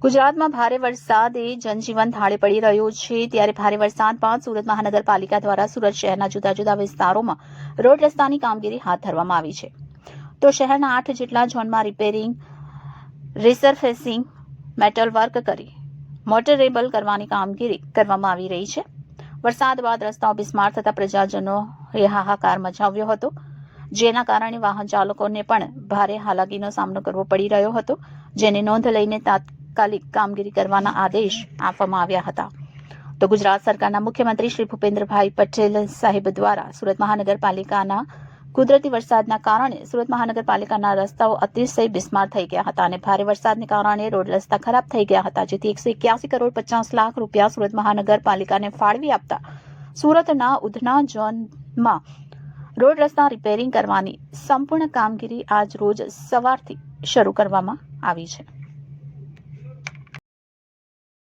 ગુજરાતમાં ભારે વરસાદે જનજીવન થાળે પડી રહ્યો છે ત્યારે ભારે વરસાદ બાદ સુરત મહાનગરપાલિકા દ્વારા સુરત શહેરના જુદા જુદા વિસ્તારોમાં રોડ રસ્તાની કામગીરી હાથ ધરવામાં આવી છે. તો શહેરના 8 જેટલા ઝોનમાં રિપેરિંગ, રિસરફેસિંગ, મેટલ વર્ક કરી મોટરેબલ કરવાની કામગીરી કરવામાં આવી રહી છે. વરસાદ બાદ રસ્તાઓ બિસ્માર થતા પ્રજાજનોએ હાહાકાર મચાવ્યો હતો, જેના કારણે વાહન ચાલકોને પણ ભારે હાલાકીનો સામનો કરવો પડી રહ્યો હતો, જેને નોંધ લઈને તાત્કાલિક કામગીરી કરવાના આદેશ આપવામાં આવ્યા હતા. તો ગુજરાત સરકારના મુખ્યમંત્રી શ્રી ભૂપેન્દ્રભાઈ પટેલ સાહેબ દ્વારા સુરત મહાનગરપાલિકાના કુદરતી વરસાદના કારણે સુરત મહાનગરપાલિકાના રસ્તાઓ અતિશય બિસ્માર થઈ ગયા હતા અને ભારે વરસાદને કારણે રોડ રસ્તા ખરાબ થઈ ગયા હતા, જેથી 181 કરોડ 50 લાખ રૂપિયા સુરત મહાનગરપાલિકાને ફાળવી આપતા સુરતના ઉધના ઝોનમાં રોડ રસ્તા રિપેરિંગ કરવાની સંપૂર્ણ કામગીરી આજ રોજ સવારથી શરૂ કરવામાં આવી છે.